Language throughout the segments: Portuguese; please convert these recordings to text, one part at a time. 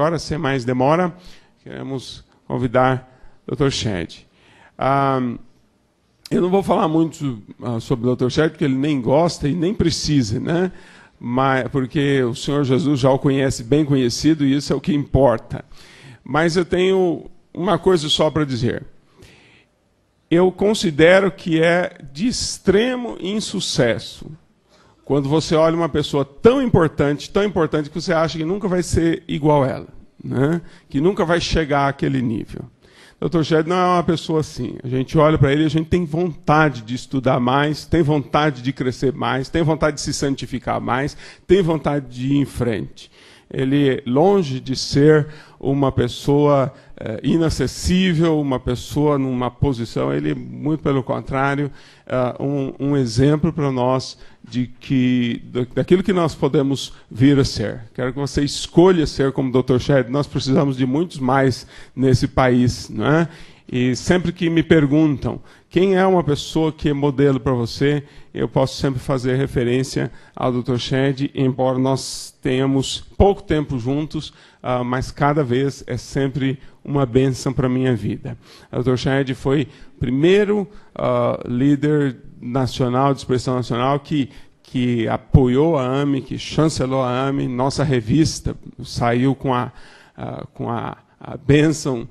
agora, sem mais demora, queremos convidar o Dr. Shed. Eu não vou falar muito sobre o Dr. Shed, porque ele nem gosta e nem precisa, né? Porque o Senhor Jesus já o conhece, bem conhecido, e isso é o que importa. Mas eu tenho uma coisa só para dizer. Eu considero que é de extremo insucesso quando você olha uma pessoa tão importante que você acha que nunca vai ser igual a ela, né? Que nunca vai chegar àquele nível. O Dr. Shed não é uma pessoa assim. A gente olha para ele e a gente tem vontade de estudar mais, tem vontade de crescer mais, tem vontade de se santificar mais, tem vontade de ir em frente. Ele, longe de ser uma pessoa inacessível, uma pessoa numa posição, ele, muito pelo contrário, um exemplo para nós daquilo que nós podemos vir a ser. Quero que você escolha ser como Dr. Shed. Nós precisamos de muitos mais nesse país, não é? E sempre que me perguntam quem é uma pessoa que é modelo para você, eu posso sempre fazer referência ao Dr. Shed, embora nós tenhamos pouco tempo juntos, mas cada vez é sempre uma bênção para a minha vida. O Dr. Shed foi o primeiro líder nacional, de expressão nacional, que apoiou a AME, que chancelou a AME. Nossa revista saiu com a bênção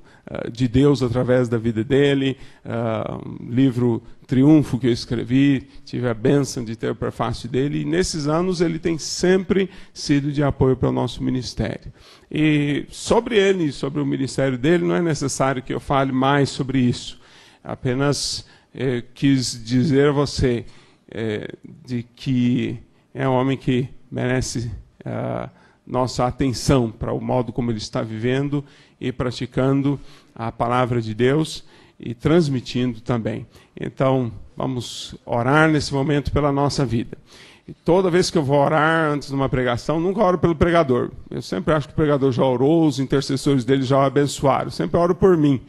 de Deus através da vida dele. Livro Triunfo que eu escrevi, tive a bênção de ter o prefácio dele. E nesses anos ele tem sempre sido de apoio para o nosso ministério. E sobre ele, sobre o ministério dele, não é necessário que eu fale mais sobre isso. Apenas quis dizer a você de que é um homem que merece nossa atenção para o modo como ele está vivendo e praticando a palavra de Deus e transmitindo também. Então, vamos orar nesse momento pela nossa vida. E toda vez que eu vou orar antes de uma pregação, nunca oro pelo pregador. Eu sempre acho que o pregador já orou, os intercessores dele já o abençoaram. Eu sempre oro por mim.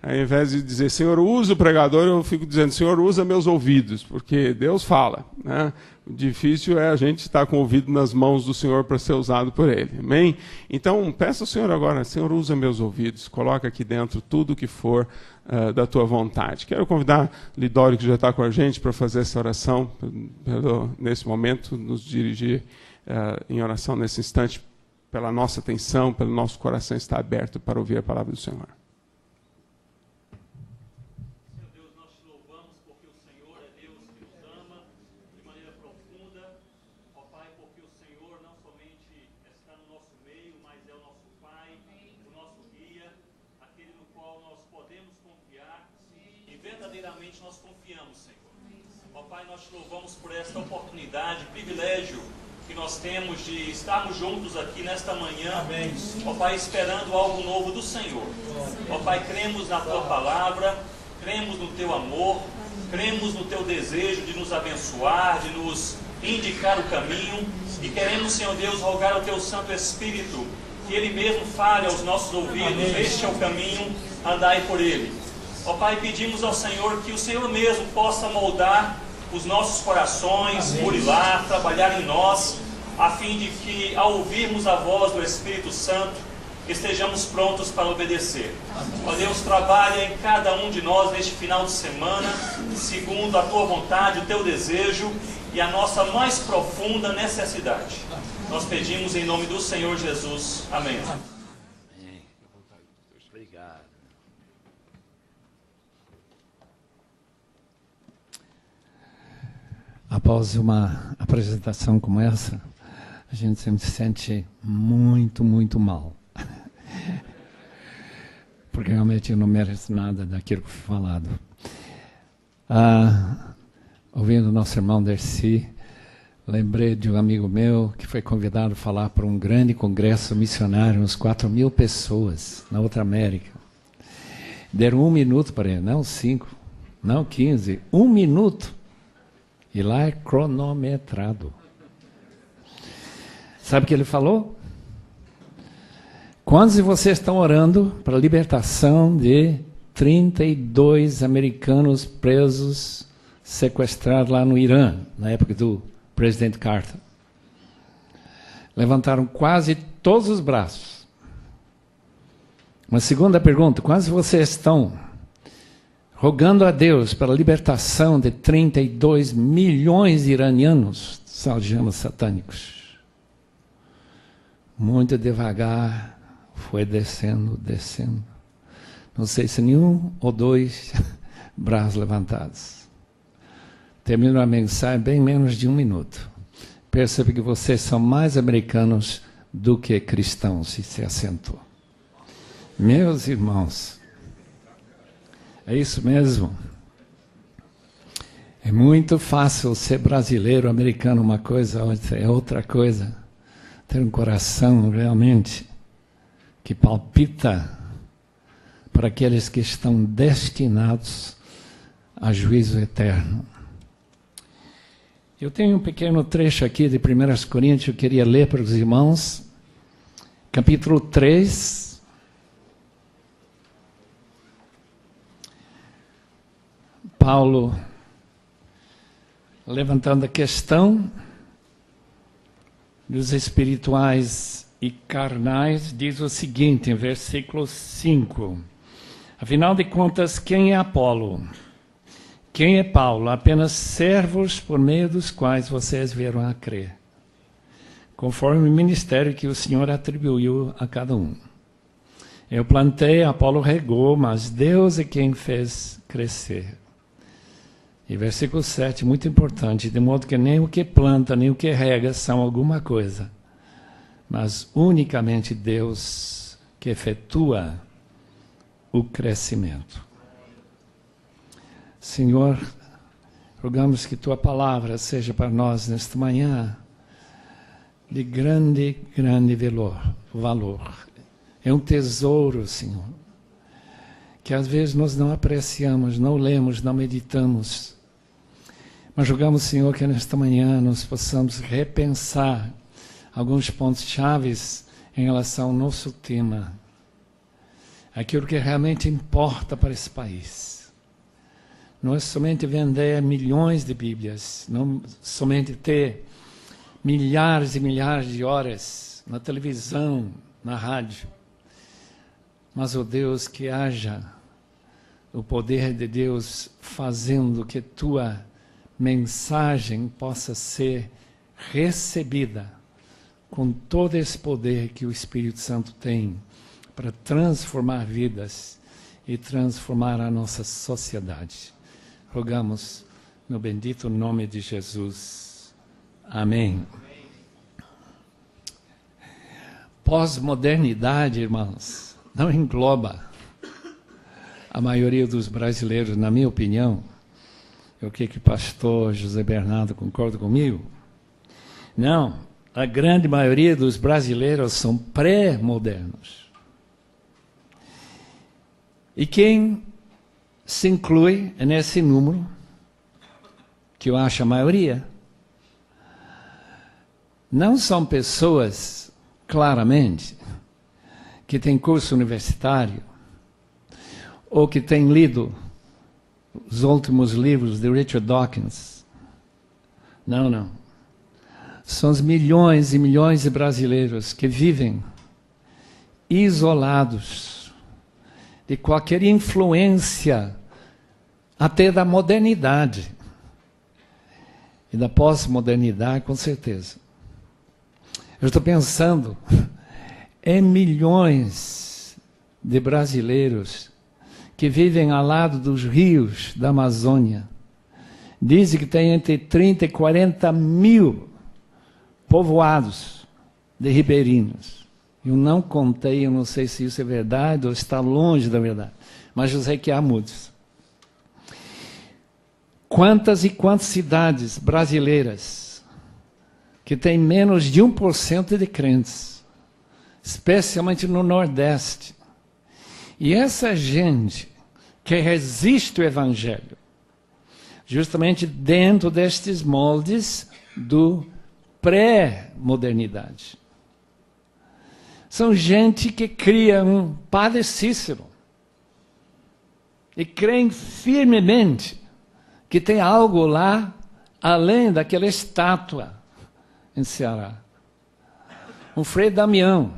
Ao invés de dizer, Senhor, usa o pregador, eu fico dizendo, Senhor, usa meus ouvidos, porque Deus fala, né? O difícil é a gente estar com o ouvido nas mãos do Senhor para ser usado por Ele. Amém? Então, peça ao Senhor agora, Senhor, usa meus ouvidos, coloca aqui dentro tudo o que for da Tua vontade. Quero convidar Lidório, que já está com a gente, para fazer essa oração, nesse momento, nos dirigir em oração nesse instante, pela nossa atenção, pelo nosso coração estar aberto para ouvir a palavra do Senhor. Verdadeiramente nós confiamos, Senhor. Ó Pai, nós te louvamos por esta oportunidade, privilégio que nós temos de estarmos juntos aqui nesta manhã. Amém. Ó Pai, esperando algo novo do Senhor. Ó Pai, cremos na Tua palavra, cremos no Teu amor, cremos no Teu desejo de nos abençoar, de nos indicar o caminho, e queremos, Senhor Deus, rogar ao Teu Santo Espírito que Ele mesmo fale aos nossos ouvidos. Amém. Este é o caminho, andai por ele. Ó Pai, pedimos ao Senhor que o Senhor mesmo possa moldar os nossos corações, burilar, trabalhar em nós, a fim de que, ao ouvirmos a voz do Espírito Santo, estejamos prontos para obedecer. Ó Deus, trabalha em cada um de nós neste final de semana, segundo a Tua vontade, o Teu desejo e a nossa mais profunda necessidade. Nós pedimos em nome do Senhor Jesus. Amém. Obrigado. Após uma apresentação como essa, a gente sempre se sente muito, muito mal. Porque realmente eu não mereço nada daquilo que foi falado. Ouvindo nosso irmão Dercy, lembrei de um amigo meu que foi convidado a falar para um grande congresso missionário, uns 4.000 pessoas, na outra América. Deram 1 minuto para ele, não 5, não 15, 1 minuto. E lá é cronometrado. Sabe o que ele falou? Quantos de vocês estão orando para a libertação de 32 americanos presos, sequestrados lá no Irã, na época do presidente Carter? Levantaram quase todos os braços. Uma segunda pergunta: quantos vocês estão rogando a Deus pela libertação de 32 milhões de iranianos dos algemas satânicos? Muito devagar, foi descendo, descendo. Não sei se nenhum ou dois braços levantados. Termino a mensagem em bem menos de 1 minuto. Percebe que vocês são mais americanos do que cristãos, e se assentou. Meus irmãos, é isso mesmo. É muito fácil ser brasileiro, americano, uma coisa, é outra coisa. Ter um coração realmente que palpita para aqueles que estão destinados a juízo eterno. Eu tenho um pequeno trecho aqui de 1 Coríntios, eu queria ler para os irmãos, capítulo 3. Paulo, levantando a questão dos espirituais e carnais, diz o seguinte, em versículo 5. Afinal de contas, quem é Apolo? Quem é Paulo? Apenas servos por meio dos quais vocês vieram a crer, conforme o ministério que o Senhor atribuiu a cada um. Eu plantei, Apolo regou, mas Deus é quem fez crescer. E versículo 7, muito importante, de modo que nem o que planta, nem o que rega são alguma coisa, mas unicamente Deus que efetua o crescimento. Senhor, rogamos que Tua palavra seja para nós nesta manhã de grande, grande valor. É um tesouro, Senhor, que às vezes nós não apreciamos, não lemos, não meditamos. Mas rogamos, Senhor, que nesta manhã nós possamos repensar alguns pontos chaves em relação ao nosso tema. Aquilo que realmente importa para esse país. Não é somente vender milhões de Bíblias, não somente ter milhares e milhares de horas na televisão, na rádio, mas, ó Deus, que haja o poder de Deus fazendo que Tua mensagem possa ser recebida com todo esse poder que o Espírito Santo tem para transformar vidas e transformar a nossa sociedade. Rogamos no bendito nome de Jesus. Amém. Pós-modernidade, irmãos, não engloba a maioria dos brasileiros, na minha opinião. O que o pastor José Bernardo concorda comigo? Não, a grande maioria dos brasileiros são pré-modernos. E quem se inclui nesse número, que eu acho a maioria, não são pessoas, claramente, que têm curso universitário, ou que têm lido os últimos livros de Richard Dawkins. Não, não. São os milhões e milhões de brasileiros que vivem isolados de qualquer influência, até da modernidade. E da pós-modernidade, com certeza. Eu estou pensando em milhões de brasileiros que vivem ao lado dos rios da Amazônia. Dizem que tem entre 30 e 40 mil povoados de ribeirinhos. Eu não contei, eu não sei se isso é verdade ou está longe da verdade, mas eu sei que há muitos. Quantas e quantas cidades brasileiras que têm menos de 1% de crentes, especialmente no Nordeste. E essa gente que resiste ao Evangelho, justamente dentro destes moldes do pré-modernidade. São gente que cria um Padre Cícero e creem firmemente que tem algo lá além daquela estátua em Ceará. Um Frei Damião,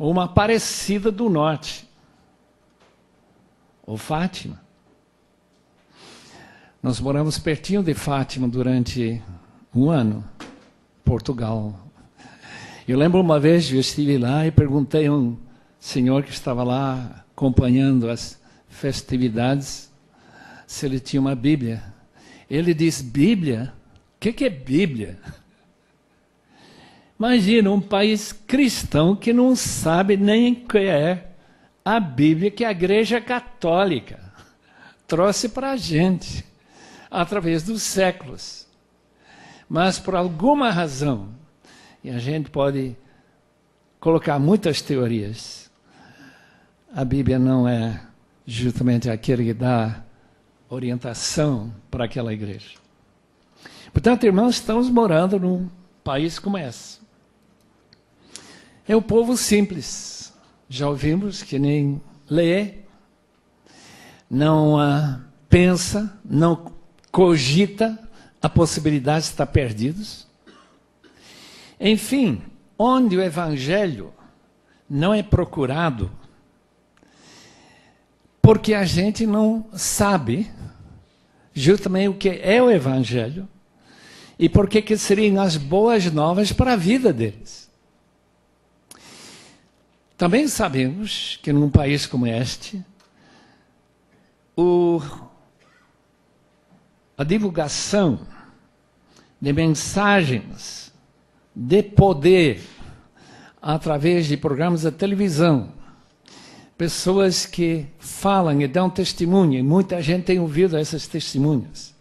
ou uma Aparecida do Norte, ou Fátima. Nós moramos pertinho de Fátima durante um ano, Portugal. Eu lembro uma vez, eu estive lá e perguntei a um senhor que estava lá acompanhando as festividades se ele tinha uma Bíblia. Ele disse, Bíblia? O que é Bíblia? Imagina um país cristão que não sabe nem o que é a Bíblia que a Igreja Católica trouxe para a gente através dos séculos. Mas por alguma razão, e a gente pode colocar muitas teorias, a Bíblia não é justamente aquele que dá orientação para aquela igreja. Portanto, irmãos, estamos morando num país como esse. É um povo simples. Já ouvimos que nem lê, não pensa, não cogita a possibilidade de estar perdidos. Enfim, onde o evangelho não é procurado, porque a gente não sabe justamente o que é o evangelho e por que seriam as boas novas para a vida deles. Também sabemos que num país como este, a divulgação de mensagens de poder através de programas de televisão, pessoas que falam e dão testemunho, e muita gente tem ouvido essas testemunhas.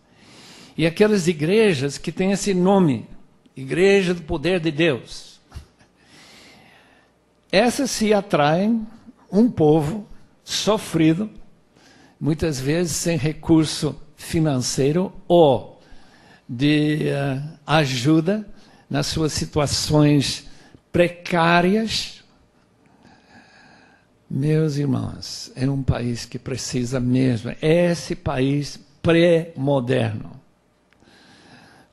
E aquelas igrejas que têm esse nome, Igreja do Poder de Deus, essas se atraem um povo sofrido, muitas vezes sem recurso financeiro ou de ajuda nas suas situações precárias. Meus irmãos, é um país que precisa mesmo, esse país pré-moderno,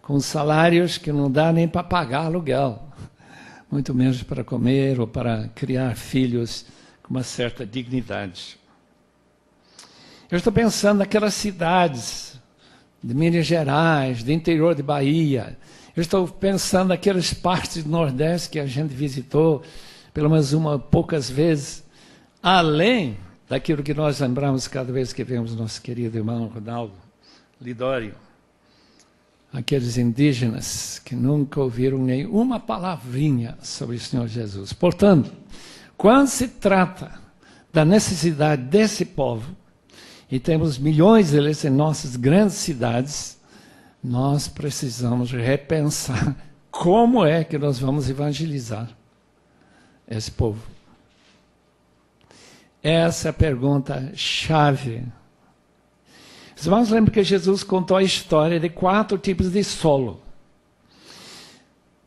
com salários que não dá nem para pagar aluguel, muito menos para comer ou para criar filhos com uma certa dignidade. Eu estou pensando naquelas cidades de Minas Gerais, do interior de Bahia. Eu estou pensando naquelas partes do Nordeste que a gente visitou, pelo menos poucas vezes, além daquilo que nós lembramos cada vez que vemos nosso querido irmão Ronaldo Lidório, aqueles indígenas que nunca ouviram nenhuma palavrinha sobre o Senhor Jesus. Portanto, quando se trata da necessidade desse povo, e temos milhões deles em nossas grandes cidades, nós precisamos repensar como é que nós vamos evangelizar esse povo. Essa é a pergunta-chave. Os irmãos lembram que Jesus contou a história de 4 tipos de solo.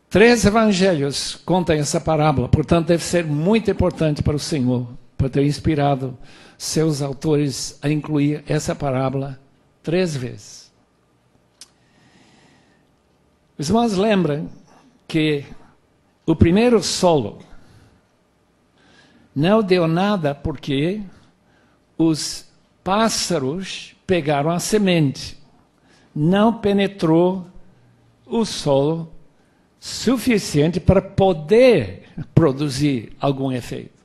3 evangelhos contam essa parábola, portanto deve ser muito importante para o Senhor, por ter inspirado seus autores a incluir essa parábola 3 vezes. Os irmãos lembram que o primeiro solo não deu nada porque os pássaros pegaram a semente. Não penetrou o solo suficiente para poder produzir algum efeito.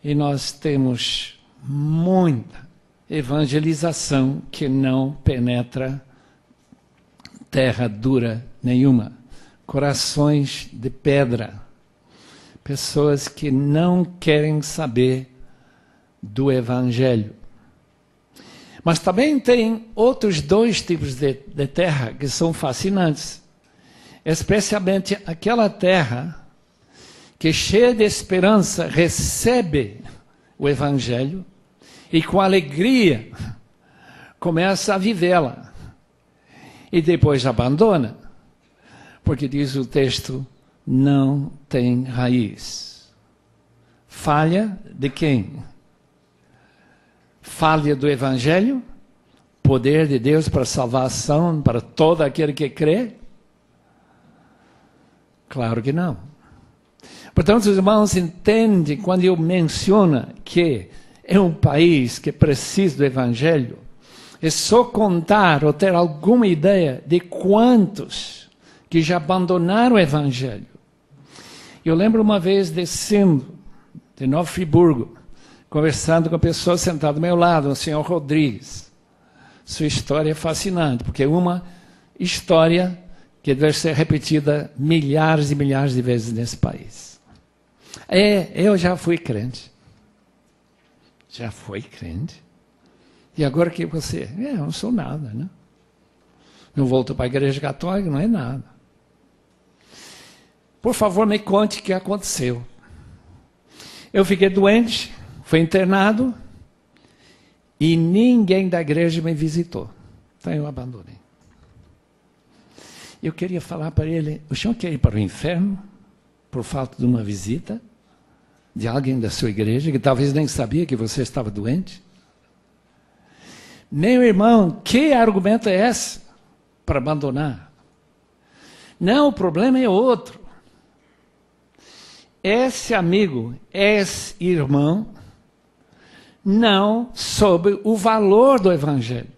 E nós temos muita evangelização que não penetra terra dura nenhuma. Corações de pedra. Pessoas que não querem saber do evangelho. Mas também tem outros 2 tipos de terra que são fascinantes. Especialmente aquela terra que, cheia de esperança, recebe o evangelho e com alegria começa a vivê-la. E depois abandona, porque diz o texto, não tem raiz. Falha de quem? Falha do evangelho? Poder de Deus para salvação para todo aquele que crê? Claro que não. Portanto, os irmãos entendem quando eu menciono que é um país que precisa do Evangelho, é só contar ou ter alguma ideia de quantos que já abandonaram o Evangelho. Eu lembro uma vez descendo de Nova Friburgo, conversando com a pessoa sentada do meu lado, o senhor Rodrigues. Sua história é fascinante, porque é uma história que deve ser repetida milhares e milhares de vezes nesse país. Eu já fui crente. Já foi crente? E agora que você? Eu não sou nada, né? Não volto para a igreja católica, não é nada. Por favor, me conte o que aconteceu. Eu fiquei doente, fui internado, e ninguém da igreja me visitou. Então eu abandonei. Eu queria falar para ele, o senhor quer ir para o inferno por falta de uma visita de alguém da sua igreja, que talvez nem sabia que você estava doente? Meu irmão, que argumento é esse para abandonar? Não, o problema é outro. Esse amigo, esse irmão, não soube o valor do Evangelho.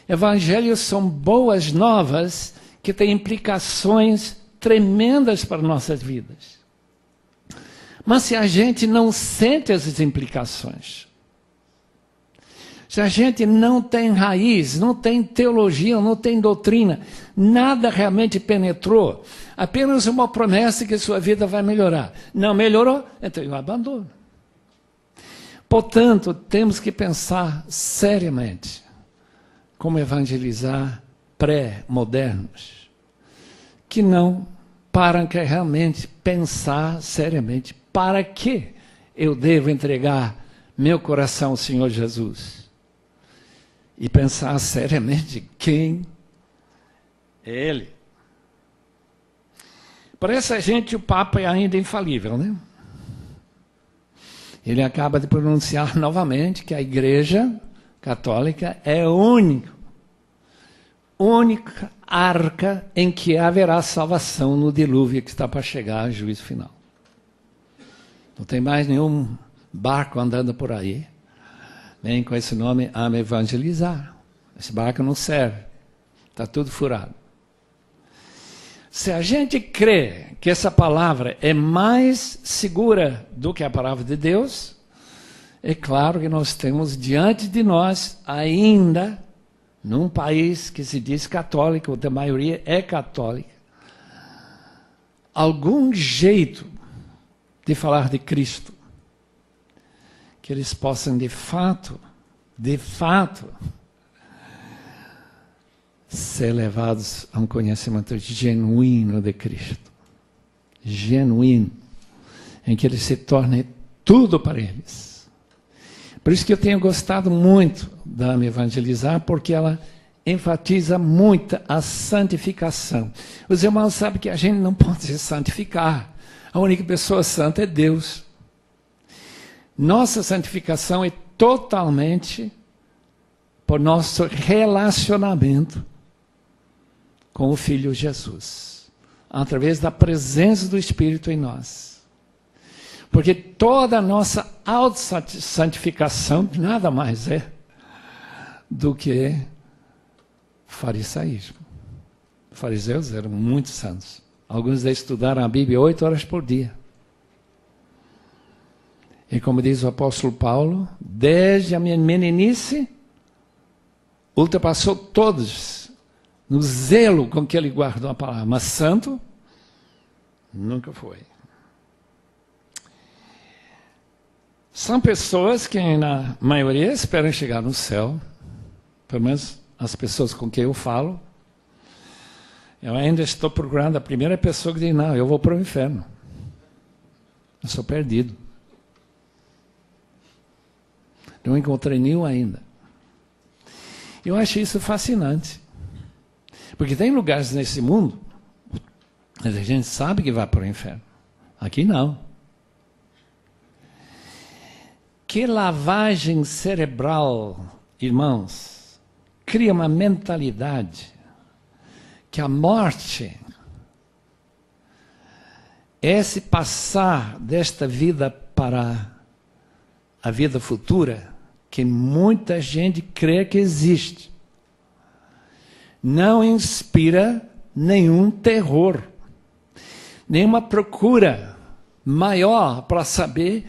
Evangelhos são boas novas que têm implicações tremendas para nossas vidas. Mas se a gente não sente essas implicações, se a gente não tem raiz, não tem teologia, não tem doutrina, nada realmente penetrou, apenas uma promessa que sua vida vai melhorar. Não melhorou, então eu abandono. Portanto, temos que pensar seriamente como evangelizar pré-modernos, que não param que realmente pensar seriamente para que eu devo entregar meu coração ao Senhor Jesus. E pensar seriamente quem é Ele. Para essa gente o Papa é ainda infalível, né? Ele acaba de pronunciar novamente que a Igreja Católica é a única arca em que haverá salvação no dilúvio que está para chegar ao juízo final. Não tem mais nenhum barco andando por aí, nem com esse nome a me evangelizar. Esse barco não serve, está tudo furado. Se a gente crê que essa palavra é mais segura do que a palavra de Deus, é claro que nós temos diante de nós ainda, num país que se diz católico, ou a maioria é católica, algum jeito de falar de Cristo, que eles possam de fato, ser levados a um conhecimento genuíno de Cristo. Genuíno, em que ele se torne tudo para eles. Por isso que eu tenho gostado muito da Me Evangelizar, porque ela enfatiza muito a santificação. Os irmãos sabem que a gente não pode se santificar. A única pessoa santa é Deus. Nossa santificação é totalmente por nosso relacionamento com o Filho Jesus, através da presença do Espírito em nós. Porque toda a nossa autossantificação nada mais é do que farisaísmo. Os fariseus eram muito santos. Alguns deles estudaram a Bíblia 8 horas por dia. E como diz o apóstolo Paulo, desde a minha meninice, ultrapassou todos no zelo com que ele guardou a palavra. Mas santo, nunca foi. São pessoas que, na maioria, esperam chegar no céu. Pelo menos as pessoas com quem eu falo. Eu ainda estou procurando a primeira pessoa que diz, não, eu vou para o inferno. Eu sou perdido. Não encontrei nenhum ainda. Eu acho isso fascinante. Porque tem lugares nesse mundo que a gente sabe que vai para o inferno. Aqui não. Que lavagem cerebral, irmãos, cria uma mentalidade que a morte esse passar desta vida para a vida futura, que muita gente crê que existe, não inspira nenhum terror, nenhuma procura maior para saber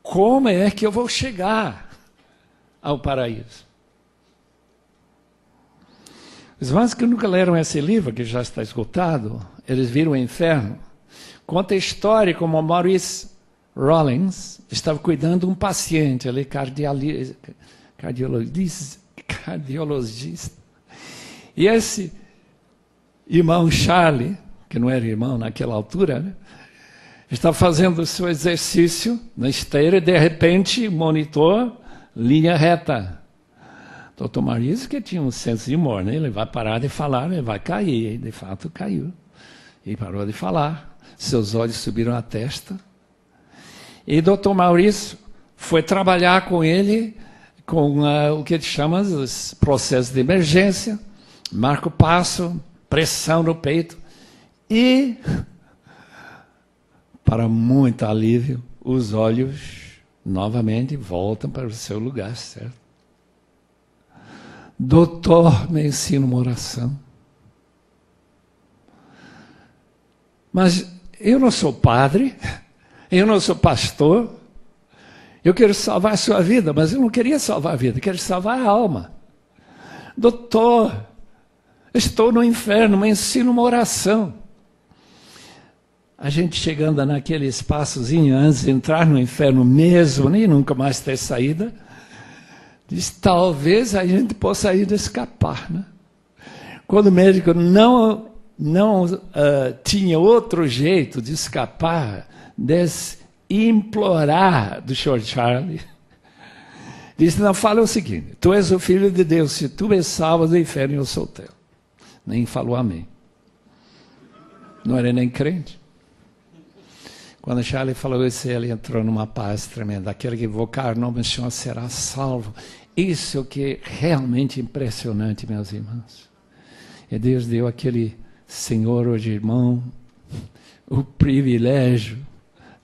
como é que eu vou chegar ao paraíso. Os irmãos que nunca leram esse livro, que já está esgotado, eles viram o inferno, conta a história como Maurice Rawlings estava cuidando de um paciente, ali, cardiologista. E esse irmão Charlie, que não era irmão naquela altura, né, estava fazendo o seu exercício na esteira e, de repente, monitor, linha reta. Dr. Maurice, que tinha um senso de humor, né? Ele vai parar de falar, ele vai cair. E, de fato, caiu. E parou de falar. Seus olhos subiram à testa. E Dr. Maurício foi trabalhar com ele, com o que chama os processos de emergência, marca o passo, pressão no peito. E, para muito alívio, os olhos novamente voltam para o seu lugar certo. Doutor, me ensina uma oração. Mas eu não sou padre, eu não sou pastor, eu quero salvar a sua vida, mas eu não queria salvar a vida, eu quero salvar a alma. Doutor, estou no inferno, me ensina uma oração. A gente chegando naquele espaçozinho antes de entrar no inferno mesmo, nem nunca mais ter saída, diz, talvez a gente possa ainda escapar, né? Quando o médico não tinha outro jeito de escapar desse implorar do Sr. Charlie, disse, não, fala o seguinte, tu és o Filho de Deus, se tu és salvo do inferno, eu sou teu. Nem falou amém. Não era nem crente. Quando Charlie falou isso, ele entrou numa paz tremenda. Aquele que invocar o nome do Senhor será salvo. Isso que é realmente impressionante, meus irmãos. E Deus deu àquele senhor, hoje irmão, o privilégio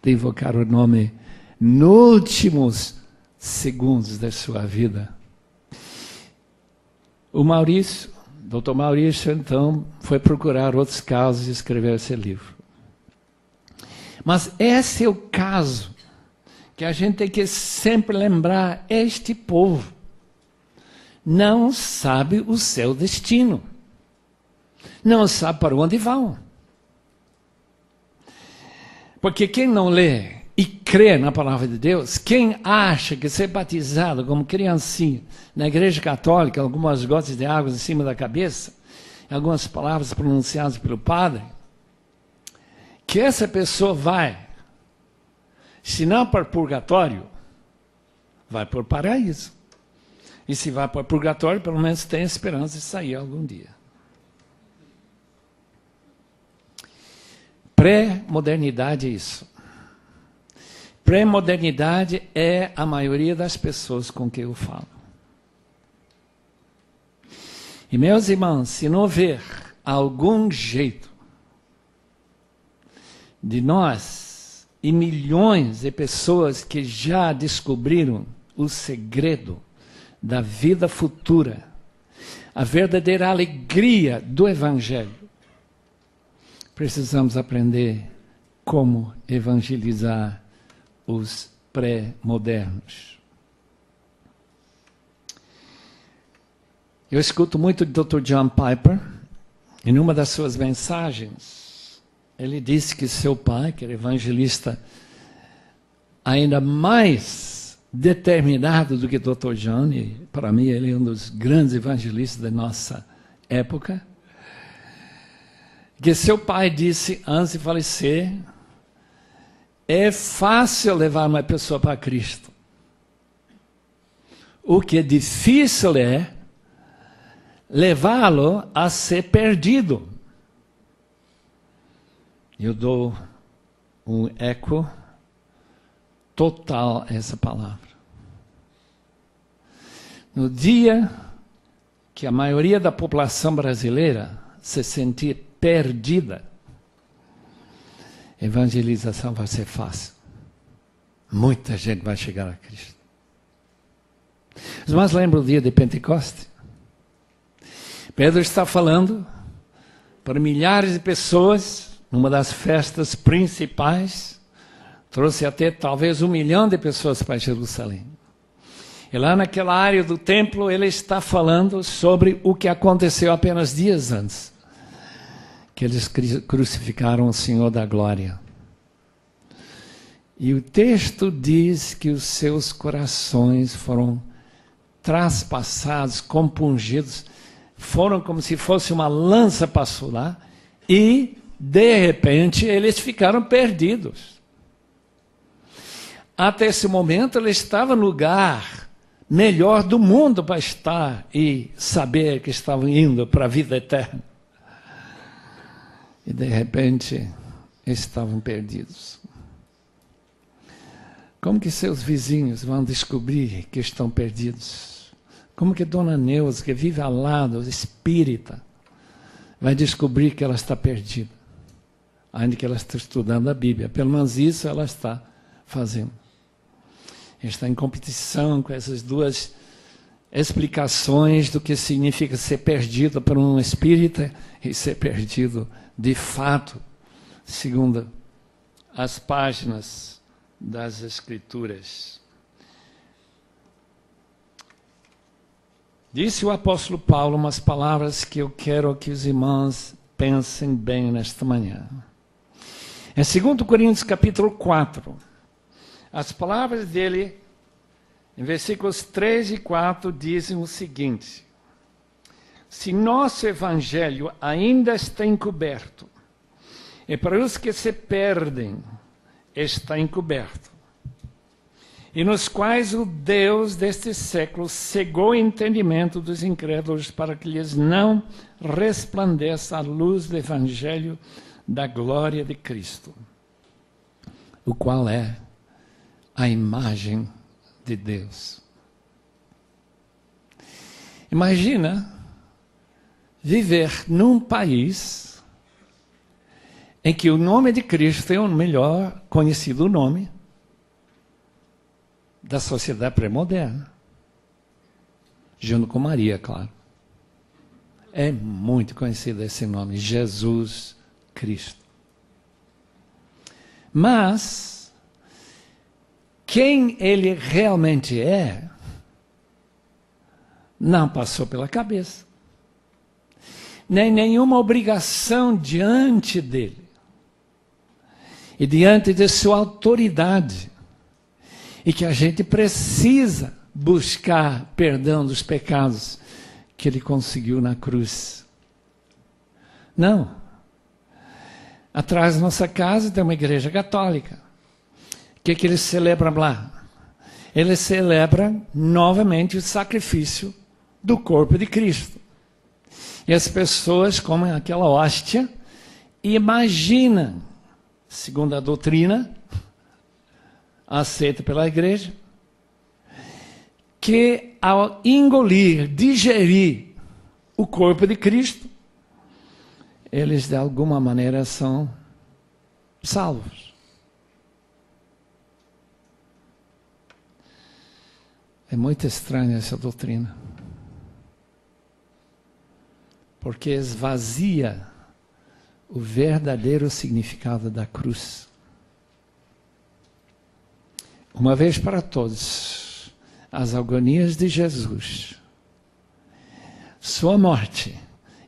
de invocar o nome nos últimos segundos da sua vida. O Maurício, Dr. Maurício, então, foi procurar outros casos e escreveu esse livro. Mas esse é o caso que a gente tem que sempre lembrar. Este povo não sabe o seu destino. Não sabe para onde vão. Porque quem não lê e crê na palavra de Deus, quem acha que ser batizado como criancinha na igreja católica, algumas gotas de água em cima da cabeça, algumas palavras pronunciadas pelo padre, que essa pessoa vai, se não para o purgatório, vai para o paraíso. E se vai para o purgatório, pelo menos tem esperança de sair algum dia. Pré-modernidade é isso. Pré-modernidade é a maioria das pessoas com quem eu falo. E, meus irmãos, se não houver algum jeito de nós e milhões de pessoas que já descobriram o segredo da vida futura, a verdadeira alegria do Evangelho, precisamos aprender como evangelizar os pré-modernos. Eu escuto muito do Dr. John Piper, em uma das suas mensagens, ele disse que seu pai, que era evangelista ainda mais determinado do que Dr. John, e para mim ele é um dos grandes evangelistas da nossa época, que seu pai disse antes de falecer, é fácil levar uma pessoa para Cristo. O que é difícil é levá-lo a ser perdido. Eu dou um eco total a essa palavra. No dia que a maioria da população brasileira se sentir perdida, evangelização vai ser fácil. Muita gente vai chegar a Cristo. Os irmãos lembram do dia de Pentecostes? Pedro está falando para milhares de pessoas, numa das festas principais, trouxe até talvez 1 milhão de pessoas para Jerusalém. E lá naquela área do templo, ele está falando sobre o que aconteceu apenas dias antes, que eles crucificaram o Senhor da Glória. E o texto diz que os seus corações foram traspassados, compungidos, foram como se fosse uma lança passou lá, e, de repente, eles ficaram perdidos. Até esse momento, ele estava no lugar melhor do mundo para estar e saber que estavam indo para a vida eterna. E, de repente, estavam perdidos. Como que seus vizinhos vão descobrir que estão perdidos? Como que Dona Neuza, que vive ao lado, espírita, vai descobrir que ela está perdida? Ainda que ela está estudando a Bíblia. Pelo menos isso ela está fazendo. Está em competição com essas duas explicações do que significa ser perdido por um espírita e ser perdido de fato, segundo as páginas das Escrituras. Disse o apóstolo Paulo umas palavras que eu quero que os irmãos pensem bem nesta manhã. Em 2 Coríntios capítulo 4, as palavras dele, em versículos 3 e 4, dizem o seguinte: se nosso evangelho ainda está encoberto, e para os que se perdem está encoberto, e nos quais o Deus deste século cegou o entendimento dos incrédulos para que lhes não resplandeça a luz do evangelho da glória de Cristo, o qual é a imagem de Deus. Imagina viver num país em que o nome de Cristo é o melhor conhecido nome da sociedade pré-moderna, junto com Maria, claro. É muito conhecido esse nome, Jesus Cristo. Mas quem ele realmente é, não passou pela cabeça. Nem nenhuma obrigação diante dele. E diante de sua autoridade. E que a gente precisa buscar perdão dos pecados que ele conseguiu na cruz. Não. Atrás da nossa casa tem uma igreja católica. O que eles celebram lá? Eles celebram novamente o sacrifício do corpo de Cristo. E as pessoas comem aquela hóstia e imaginam, segundo a doutrina aceita pela igreja, que ao engolir, digerir o corpo de Cristo, eles de alguma maneira são salvos. É muito estranha essa doutrina, porque esvazia o verdadeiro significado da cruz. Uma vez para todos, as agonias de Jesus, sua morte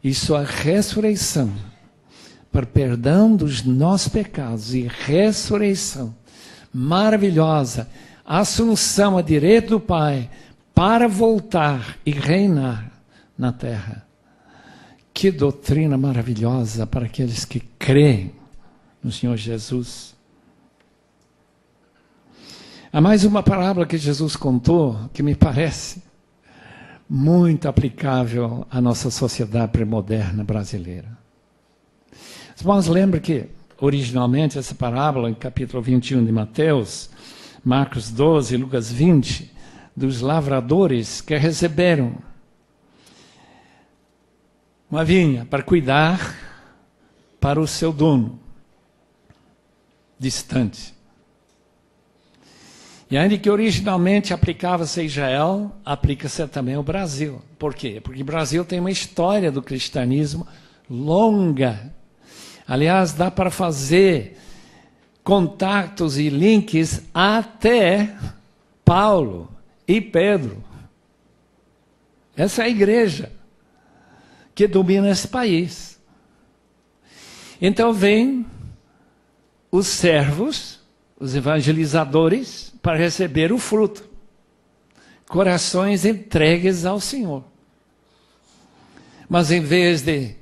e sua ressurreição, para perdão dos nossos pecados e ressurreição maravilhosa, assunção à direita do Pai, para voltar e reinar na terra. Que doutrina maravilhosa para aqueles que creem no Senhor Jesus. Há mais uma parábola que Jesus contou, que me parece muito aplicável à nossa sociedade pré-moderna brasileira. Os irmãos lembram que, originalmente, essa parábola, em capítulo 21 de Mateus, Marcos 12, Lucas 20, dos lavradores que receberam uma vinha para cuidar para o seu dono. distante. E ainda que originalmente aplicava-se a Israel, aplica-se também ao Brasil. Por quê? Porque o Brasil tem uma história do cristianismo longa. Aliás, dá para fazer contatos e links até Paulo e Pedro. Essa é a igreja que domina esse país. Então vem os servos, os evangelizadores, para receber o fruto. Corações entregues ao Senhor. Mas em vez de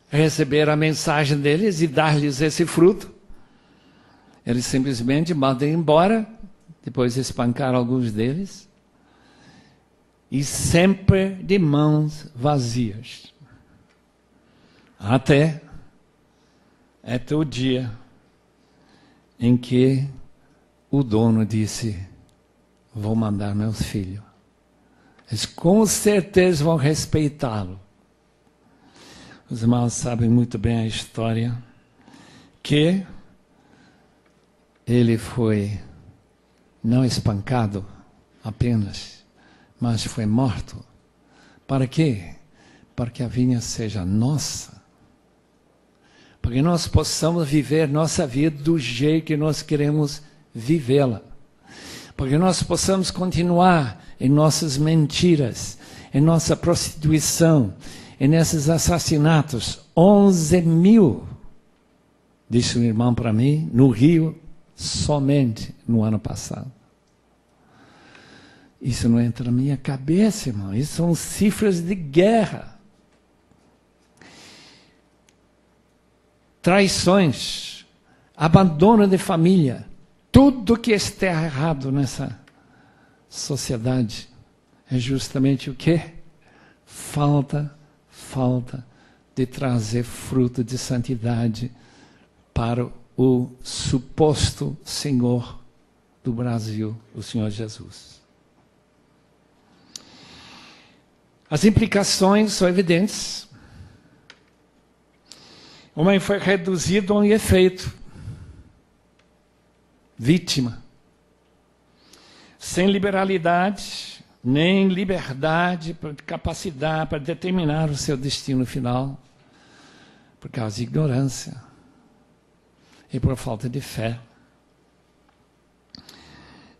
receber a mensagem deles e dar-lhes esse fruto, eles simplesmente mandam embora, depois de espancar alguns deles, e sempre de mãos vazias. Até o dia em que o dono disse: vou mandar meus filhos. Eles com certeza vão respeitá-lo. Os irmãos sabem muito bem a história, que ele foi não espancado apenas, mas foi morto. Para quê? Para que a vinha seja nossa. Para que nós possamos viver nossa vida do jeito que nós queremos vivê-la. Para que nós possamos continuar em nossas mentiras, em nossa prostituição, em nesses assassinatos. 11.000, disse um irmão para mim, no Rio, somente no ano passado. Isso não entra na minha cabeça, irmão. Isso são cifras de guerra. Traições, abandono de família, tudo que está errado nessa sociedade é justamente o quê? Falta de trazer fruto de santidade para o suposto Senhor do Brasil, o Senhor Jesus. As implicações são evidentes. O homem foi reduzido a um efeito. Vítima. Sem liberalidade, nem liberdade, capacidade para determinar o seu destino final, por causa de ignorância e por falta de fé.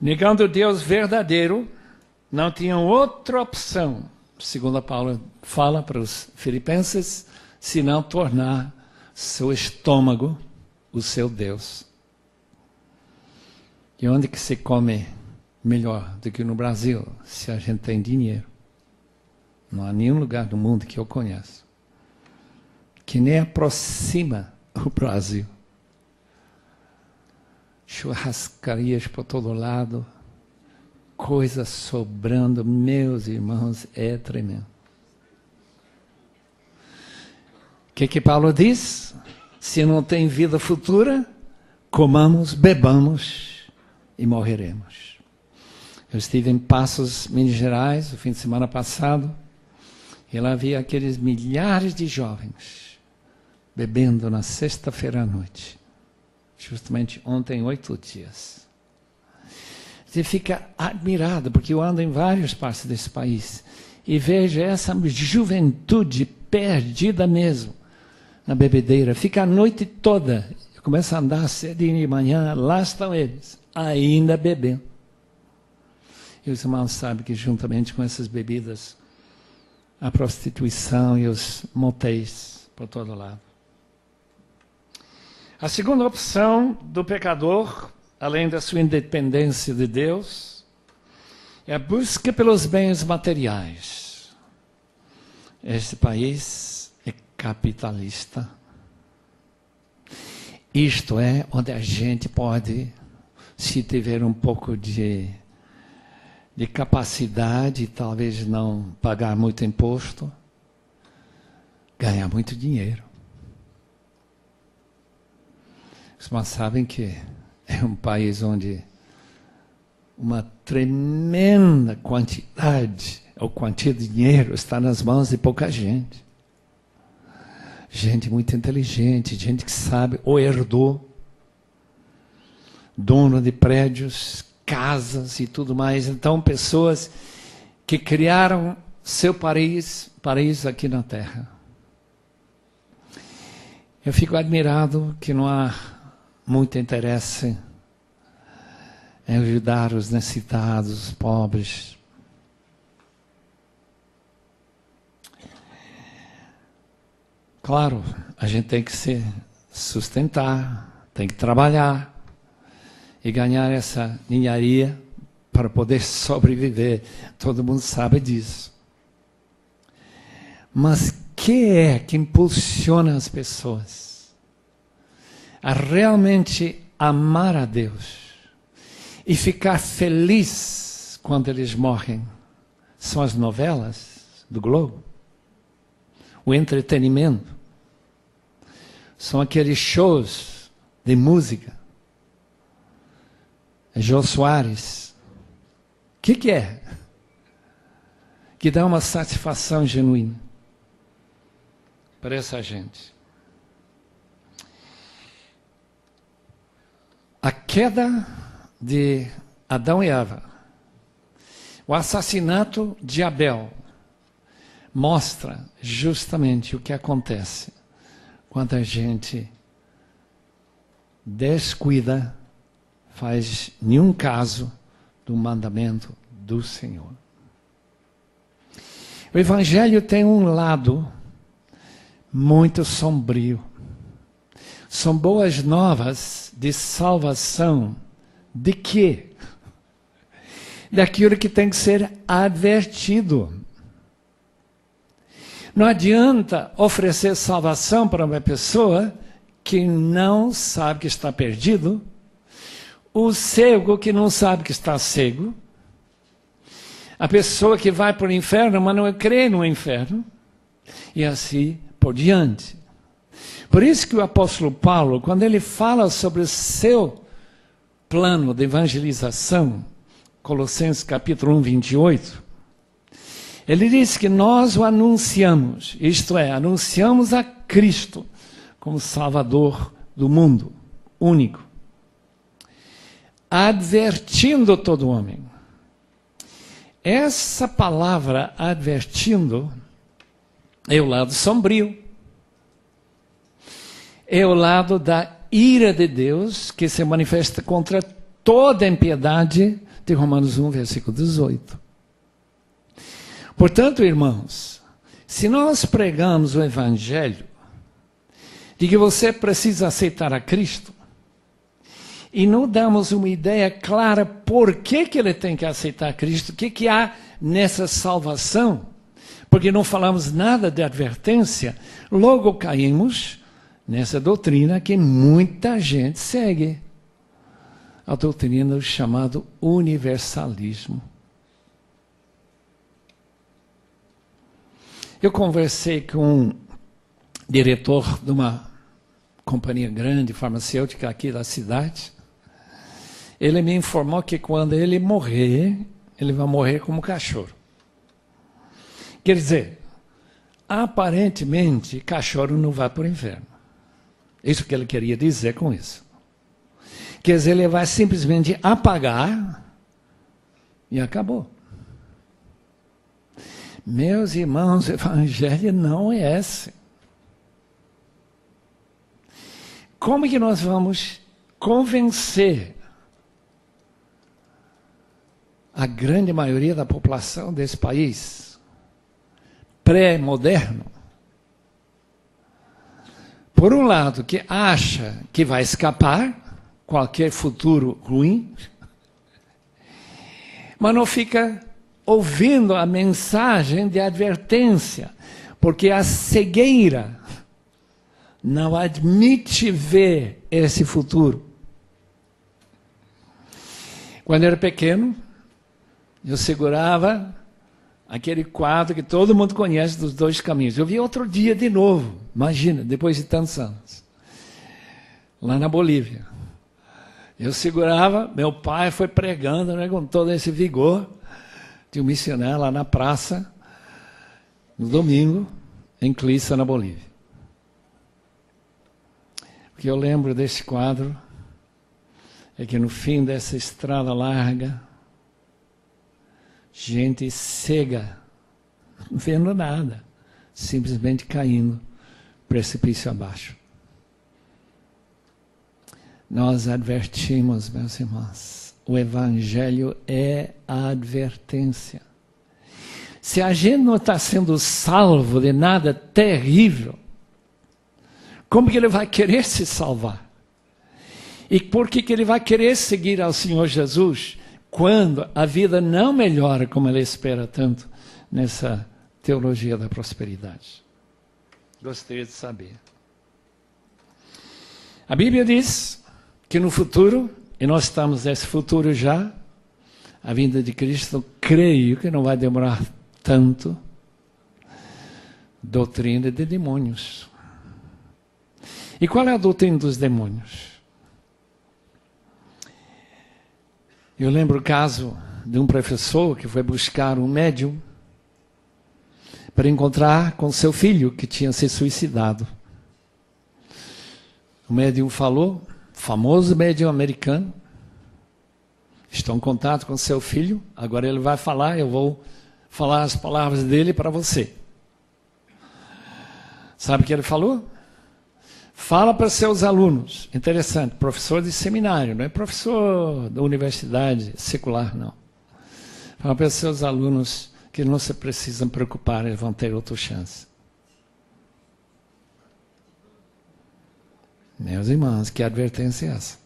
Negando o Deus verdadeiro, não tinham outra opção, segundo Paulo fala para os filipenses, senão tornar seu estômago o seu Deus. E onde que se come melhor do que no Brasil, se a gente tem dinheiro? Não há nenhum lugar do mundo que eu conheço que nem aproxima o Brasil. Churrascarias por todo lado, coisas sobrando, meus irmãos, é tremendo. O que Paulo diz? Se não tem vida futura, comamos, bebamos e morreremos. Eu estive em Passos, Minas Gerais, no fim de semana passado, e lá havia aqueles milhares de jovens bebendo na sexta-feira à noite. Justamente ontem, 8 dias. Você fica admirado, porque eu ando em várias partes desse país, e vejo essa juventude perdida mesmo, na bebedeira, fica a noite toda, começa a andar cedinho de manhã, lá estão eles, ainda bebendo. E os irmãos sabem que juntamente com essas bebidas, a prostituição e os motéis por todo lado. A segunda opção do pecador, além da sua independência de Deus, é a busca pelos bens materiais. Este país é capitalista. Isto é onde a gente pode, se tiver um pouco de capacidade, talvez não pagar muito imposto, ganhar muito dinheiro. Os irmãos sabem que é um país onde uma tremenda quantidade, ou quantia de dinheiro está nas mãos de pouca gente. Gente muito inteligente, gente que sabe ou herdou. dono de prédios, casas e tudo mais. Então, pessoas que criaram seu paraíso aqui na Terra. Eu fico admirado que não há muito interesse em ajudar os necessitados, os pobres. Claro, a gente tem que se sustentar, tem que trabalhar e ganhar essa ninharia para poder sobreviver. Todo mundo sabe disso. Mas o que é que impulsiona as pessoas a realmente amar a Deus e ficar feliz quando eles morrem? São as novelas do Globo, o entretenimento, são aqueles shows de música. É Jô Soares. O que é? Que dá uma satisfação genuína para essa gente. A queda de Adão e Eva, o assassinato de Abel, mostra justamente o que acontece quando a gente descuida, faz nenhum caso do mandamento do Senhor. O Evangelho tem um lado muito sombrio. São boas novas de salvação. De quê? Daquilo que tem que ser advertido. Não adianta oferecer salvação para uma pessoa que não sabe que está perdido, o cego que não sabe que está cego, a pessoa que vai para o inferno, mas não crê no inferno, e assim por diante. Por isso que o apóstolo Paulo, quando ele fala sobre o seu plano de evangelização, Colossenses capítulo 1, 28, ele diz que nós o anunciamos, isto é, anunciamos a Cristo como Salvador do mundo, único, advertindo todo homem. Essa palavra advertindo é o lado sombrio, é o lado da ira de Deus que se manifesta contra toda a impiedade de Romanos 1, versículo 18. Portanto, irmãos, se nós pregamos o Evangelho de que você precisa aceitar a Cristo e não damos uma ideia clara por que ele tem que aceitar Cristo, o que há nessa salvação, porque não falamos nada de advertência, logo caímos nessa doutrina que muita gente segue, a doutrina chamada universalismo. Eu conversei com um diretor de uma companhia grande, farmacêutica aqui da cidade. Ele me informou que quando ele morrer, ele vai morrer como cachorro. Quer dizer, aparentemente, cachorro não vai para o inferno. Isso que ele queria dizer com isso. Quer dizer, ele vai simplesmente apagar e acabou. Meus irmãos, o Evangelho não é esse. Como que nós vamos convencer a grande maioria da população desse país pré-moderno, por um lado, que acha que vai escapar qualquer futuro ruim, mas não fica ouvindo a mensagem de advertência, porque a cegueira não admite ver esse futuro. Quando eu era pequeno, eu segurava aquele quadro que todo mundo conhece dos dois caminhos. Eu vi outro dia de novo, imagina, depois de tantos anos, lá na Bolívia. Eu segurava, meu pai foi pregando, né, com todo esse vigor. Tinha um missionário lá na praça, no domingo, em Clissa, na Bolívia. Porque eu lembro desse quadro, é que no fim dessa estrada larga, gente cega, não vendo nada, simplesmente caindo precipício abaixo. Nós advertimos, meus irmãos, o Evangelho é a advertência. Se a gente não está sendo salvo de nada terrível, como que ele vai querer se salvar? E por que ele vai querer seguir ao Senhor Jesus quando a vida não melhora como ele espera tanto nessa teologia da prosperidade? Gostaria de saber. A Bíblia diz que no futuro, e nós estamos nesse futuro já, a vinda de Cristo, creio que não vai demorar tanto, doutrina de demônios. E qual é a doutrina dos demônios? Eu lembro o caso de um professor que foi buscar um médium para encontrar com seu filho que tinha se suicidado. O médium falou, famoso médium americano, estou em contato com seu filho, agora ele vai falar, eu vou falar as palavras dele para você. Sabe o que ele falou? Fala para seus alunos, interessante, professor de seminário, não é professor da universidade secular, não. Fala para seus alunos que não se precisam preocupar, eles vão ter outra chance. Meus irmãos, que advertência é essa?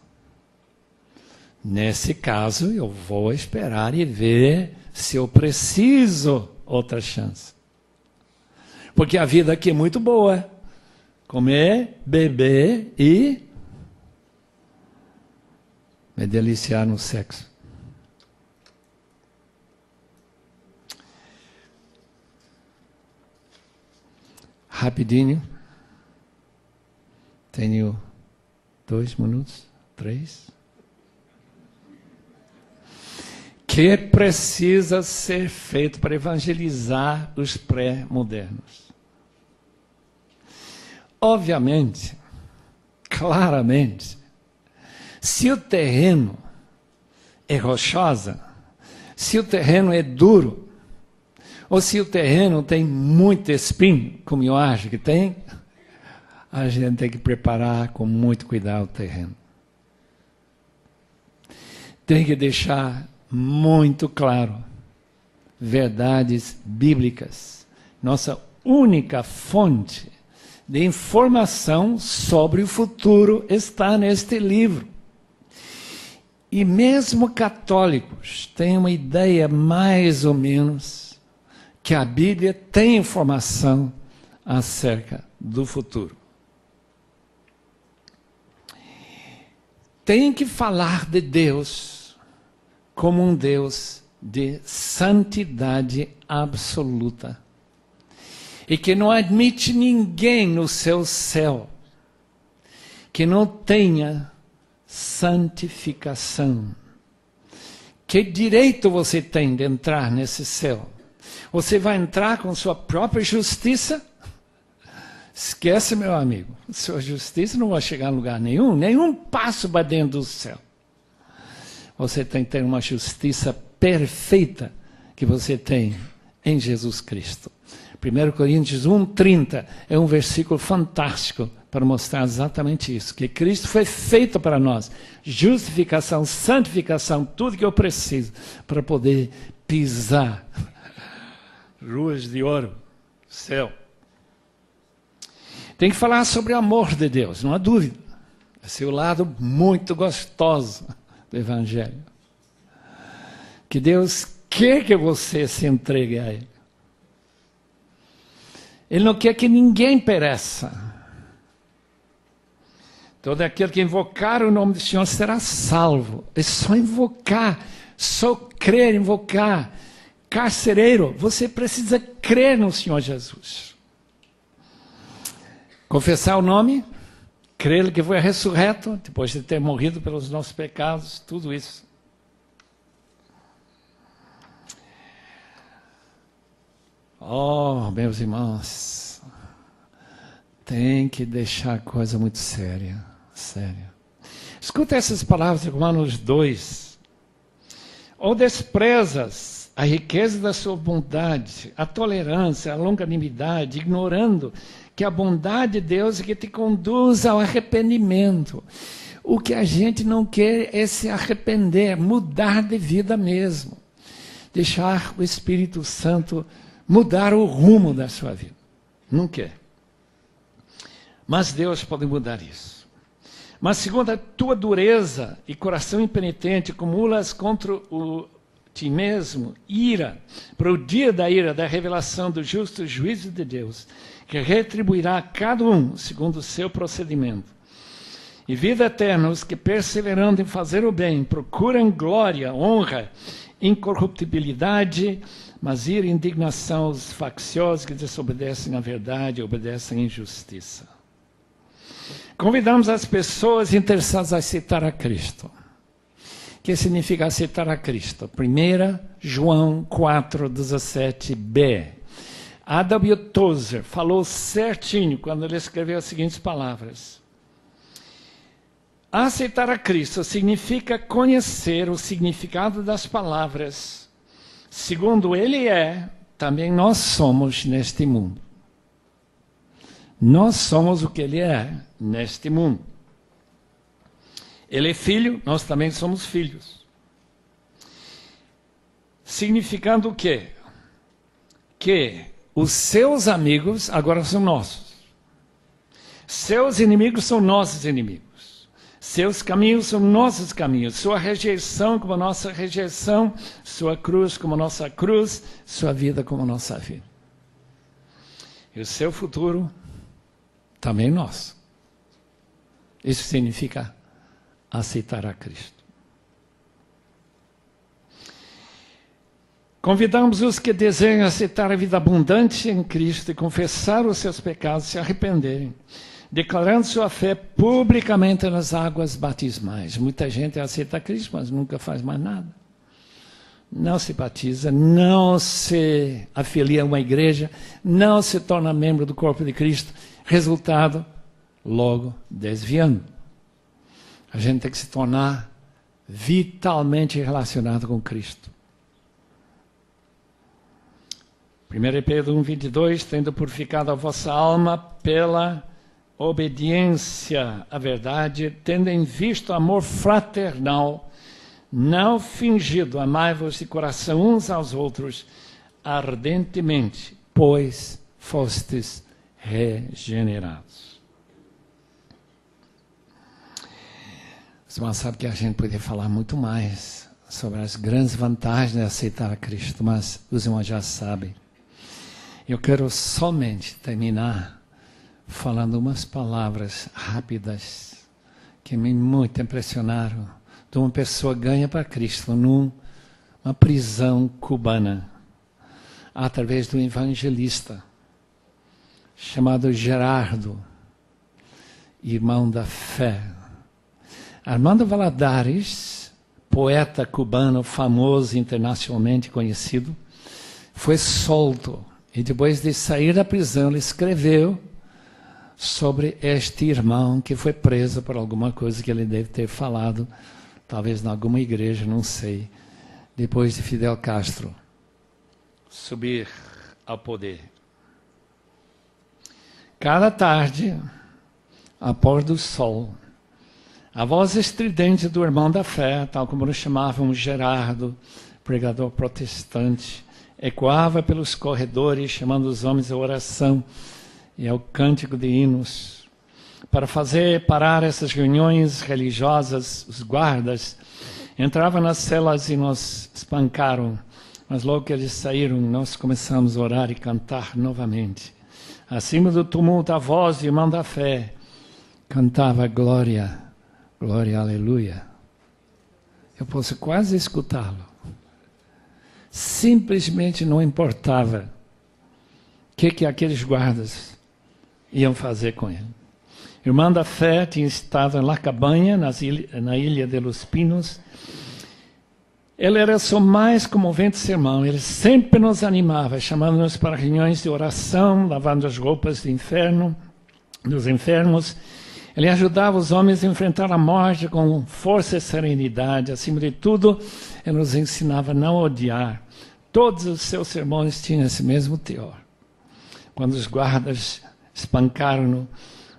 Nesse caso, eu vou esperar e ver se eu preciso outra chance. Porque a vida aqui é muito boa. Comer, beber e me deliciar no sexo. Rapidinho. Tenho 2 minutos, 3. Que precisa ser feito para evangelizar os pré-modernos? Obviamente, claramente, se o terreno é rochosa, se o terreno é duro, ou se o terreno tem muito espinho, como eu acho que tem, a gente tem que preparar com muito cuidado o terreno. Tem que deixar muito claro verdades bíblicas. Nossa única fonte de informação sobre o futuro está neste livro. E mesmo católicos têm uma ideia mais ou menos que a Bíblia tem informação acerca do futuro. Tem que falar de Deus como um Deus de santidade absoluta. E que não admite ninguém no seu céu que não tenha santificação. Que direito você tem de entrar nesse céu? Você vai entrar com sua própria justiça? Esquece, meu amigo. Sua justiça não vai chegar a lugar nenhum. Nenhum passo para dentro do céu. Você tem que ter uma justiça perfeita que você tem em Jesus Cristo. 1 Coríntios 1:30 é um versículo fantástico para mostrar exatamente isso. Que Cristo foi feito para nós. Justificação, santificação, tudo que eu preciso para poder pisar ruas de ouro, céu. Tem que falar sobre o amor de Deus, não há dúvida. Esse é o lado muito gostoso do Evangelho. Que Deus quer que você se entregue a Ele. Ele não quer que ninguém pereça. Todo aquele que invocar o nome do Senhor será salvo. É só invocar, só crer, invocar. Carcereiro, você precisa crer no Senhor Jesus. Confessar o nome, crer que foi ressurreto, depois de ter morrido pelos nossos pecados, tudo isso. Oh, meus irmãos, tem que deixar a coisa muito séria, séria. Escuta essas palavras de Romanos 2. Ou desprezas a riqueza da sua bondade, a tolerância, a longanimidade, ignorando que a bondade de Deus é que te conduz ao arrependimento. O que a gente não quer é se arrepender, mudar de vida mesmo. Deixar o Espírito Santo mudar o rumo da sua vida. Não quer. Mas Deus pode mudar isso. Mas segundo a tua dureza e coração impenitente, acumulas contra ti mesmo ira, para o dia da ira, da revelação do justo juízo de Deus, que retribuirá a cada um segundo o seu procedimento. E vida eterna, os que perseverando em fazer o bem, procuram glória, honra, incorruptibilidade, mas ira e indignação aos facciosos que desobedecem à verdade e obedecem à injustiça. Convidamos as pessoas interessadas a aceitar a Cristo. O que significa aceitar a Cristo? 1 João 4,17b. A.W. Tozer falou certinho quando ele escreveu as seguintes palavras. Aceitar a Cristo significa conhecer o significado das palavras. Segundo Ele é, também nós somos neste mundo. Nós somos o que Ele é neste mundo. Ele é filho, nós também somos filhos. Significando o quê? Que os seus amigos agora são nossos. Seus inimigos são nossos inimigos. Seus caminhos são nossos caminhos. Sua rejeição como nossa rejeição. Sua cruz como nossa cruz. Sua vida como nossa vida. E o seu futuro também nosso. Isso significa aceitar a Cristo. Convidamos os que desejam aceitar a vida abundante em Cristo e confessar os seus pecados, se arrependerem, declarando sua fé publicamente nas águas batismais. Muita gente aceita Cristo, mas nunca faz mais nada. Não se batiza, não se afilia a uma igreja, não se torna membro do corpo de Cristo. Resultado, logo desviando. A gente tem que se tornar vitalmente relacionado com Cristo. 1 Pedro 1,22, tendo purificado a vossa alma pela obediência à verdade, tendo em vista o amor fraternal, não fingido, amai-vos de coração uns aos outros, ardentemente, pois fostes regenerados. Os irmãos sabem que a gente poderia falar muito mais sobre as grandes vantagens de aceitar a Cristo, mas os irmãos já sabem. Eu quero somente terminar falando umas palavras rápidas que me muito impressionaram de uma pessoa ganha para Cristo numa prisão cubana, através de um evangelista chamado Gerardo, irmão da fé. Armando Valladares, poeta cubano famoso, internacionalmente conhecido, foi solto. E depois de sair da prisão, ele escreveu sobre este irmão que foi preso por alguma coisa que ele deve ter falado, talvez em alguma igreja, não sei, depois de Fidel Castro subir ao poder. Cada tarde, ao pôr do sol, a voz estridente do irmão da fé, tal como nos chamavam Gerardo, pregador protestante, ecoava pelos corredores, chamando os homens à oração e ao cântico de hinos. Para fazer parar essas reuniões religiosas, os guardas entravam nas celas e nos espancaram. Mas logo que eles saíram, nós começamos a orar e cantar novamente. Acima do tumulto, a voz do irmão da fé cantava glória, glória, aleluia. Eu posso quase escutá-lo. Simplesmente não importava o que aqueles guardas iam fazer com ele. O irmão da fé tinha estado em La Cabanha, na ilha de Los Pinos. Ele era seu mais comovente sermão. Ele sempre nos animava, chamando-nos para reuniões de oração, lavando as roupas do inferno, dos enfermos. Ele ajudava os homens a enfrentar a morte com força e serenidade. Acima de tudo, ele nos ensinava a não odiar. Todos os seus sermões tinham esse mesmo teor. Quando os guardas espancaram-no,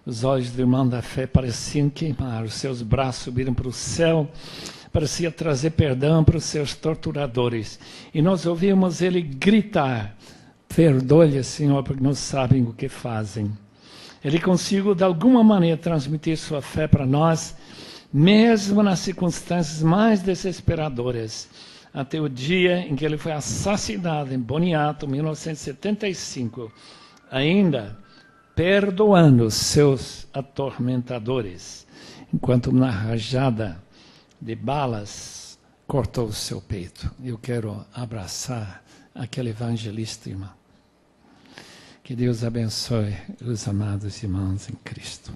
os olhos do irmão da fé pareciam queimar, os seus braços subiram para o céu, parecia trazer perdão para os seus torturadores. E nós ouvíamos ele gritar: perdoe-lhe, Senhor, porque não sabem o que fazem. Ele conseguiu, de alguma maneira, transmitir sua fé para nós, mesmo nas circunstâncias mais desesperadoras, até o dia em que ele foi assassinado em Boniato, 1975, ainda perdoando seus atormentadores, enquanto uma rajada de balas cortou o seu peito. Eu quero abraçar aquele evangelista, irmão. Que Deus abençoe os amados irmãos em Cristo.